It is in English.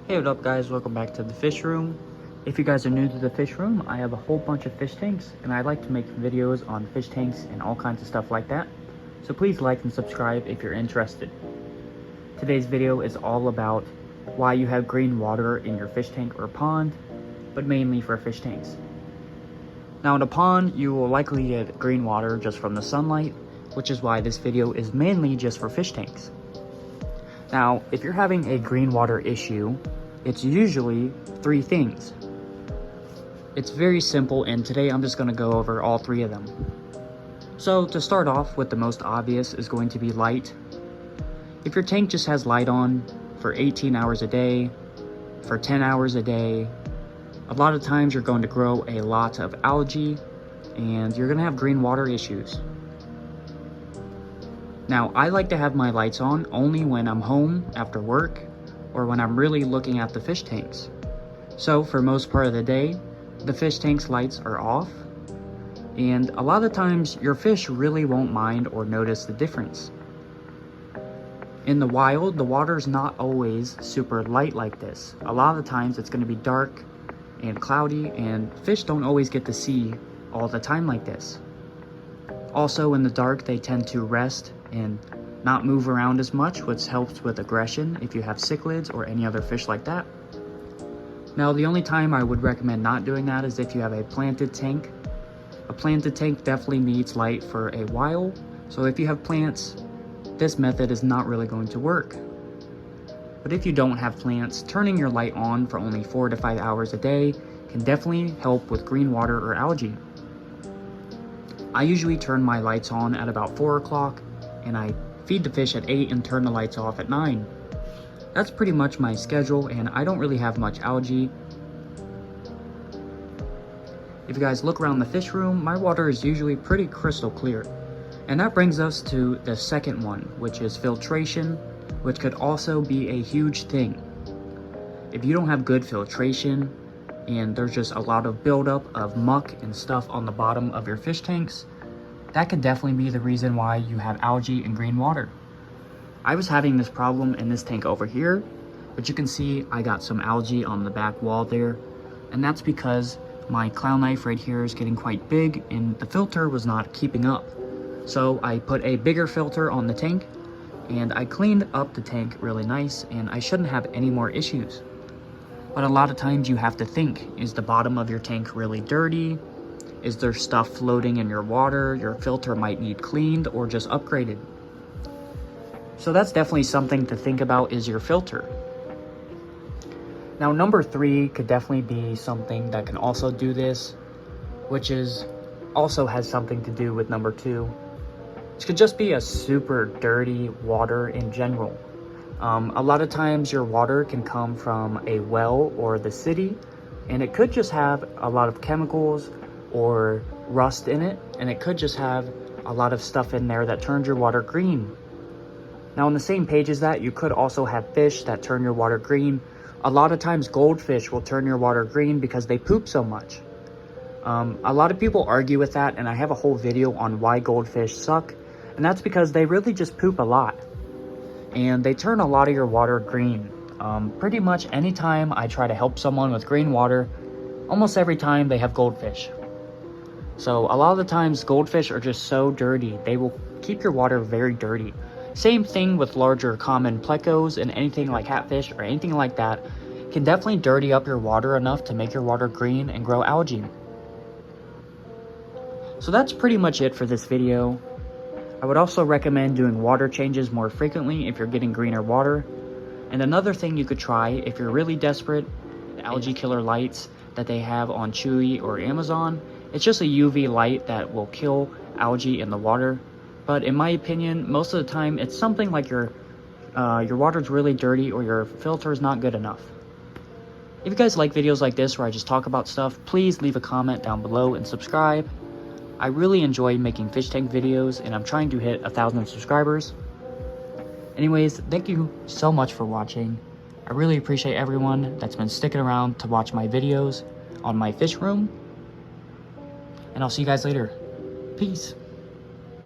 Hey, what up guys, welcome back to the fish room. If you guys are new to the fish room, I have a whole bunch of fish tanks and I like to make videos on fish tanks and all kinds of stuff like that. So please like and subscribe if you're interested. Today's video is all about why you have green water in your fish tank or pond, but mainly for fish tanks. Now in a pond, you will likely get green water just from the sunlight, which is why this video is mainly just for fish tanks. Now, if you're having a green water issue, it's usually three things. It's very simple, and today I'm just going to go over all three of them. So to start off with, the most obvious is going to be light. If your tank just has light on for 18 hours a day, for 10 hours a day, a lot of times you're going to grow a lot of algae and you're going to have green water issues. Now, I like to have my lights on only when I'm home after work or when I'm really looking at the fish tanks. So for most part of the day, the fish tank's lights are off, and a lot of times your fish really won't mind or notice the difference. In the wild, the water's not always super light like this. A lot of the times it's going to be dark and cloudy, and fish don't always get to see all the time like this. Also, in the dark, they tend to rest and not move around as much, which helps with aggression if you have cichlids or any other fish like that. Now, the only time I would recommend not doing that is if you have a planted tank. A planted tank definitely needs light for a while, so if you have plants, this method is not really going to work. But if you don't have plants, turning your light on for only 4 to 5 hours a day can definitely help with green water or algae. I usually turn my lights on at about 4 o'clock, and I feed the fish at 8 and turn the lights off at 9. That's pretty much my schedule, and I don't really have much algae. If you guys look around the fish room, my water is usually pretty crystal clear. And that brings us to the second one, which is filtration, which could also be a huge thing. If you don't have good filtration, and there's just a lot of buildup of muck and stuff on the bottom of your fish tanks, that could definitely be the reason why you have algae and green water. I was having this problem in this tank over here, but you can see I got some algae on the back wall there, and that's because my clown knife right here is getting quite big and the filter was not keeping up. So I put a bigger filter on the tank and I cleaned up the tank really nice, and I shouldn't have any more issues. But a lot of times you have to think, is the bottom of your tank really dirty? Is there stuff floating in your water? Your filter might need cleaned or just upgraded. So that's definitely something to think about, is your filter. Now, number 3 could definitely be something that can also do this, which is also has something to do with number 2. Which could just be a super dirty water in general. A lot of times your water can come from a well or the city, and it could just have a lot of chemicals or rust in it, and it could just have a lot of stuff in there that turns your water green. Now, on the same page as that, you could also have fish that turn your water green. A lot of times goldfish will turn your water green because they poop so much. A lot of people argue with that, and I have a whole video on why goldfish suck, and that's because they really just poop a lot, and they turn a lot of your water green. Pretty much anytime I try to help someone with green water, almost every time they have goldfish. So a lot of the times goldfish are just so dirty, they will keep your water very dirty. Same thing with larger common plecos, and anything like catfish or anything like that can definitely dirty up your water enough to make your water green and grow algae. So that's pretty much it for this video. I would also recommend doing water changes more frequently if you're getting greener water. And another thing you could try if you're really desperate, the algae killer lights that they have on Chewy or Amazon. It's just a UV light that will kill algae in the water. But in my opinion, most of the time it's something like your water's really dirty or your filter is not good enough. If you guys like videos like this where I just talk about stuff, please leave a comment down below and subscribe. I really enjoy making fish tank videos, and I'm trying to hit 1,000 subscribers. Anyways, thank you so much for watching. I really appreciate everyone that's been sticking around to watch my videos on my fish room. And I'll see you guys later. Peace.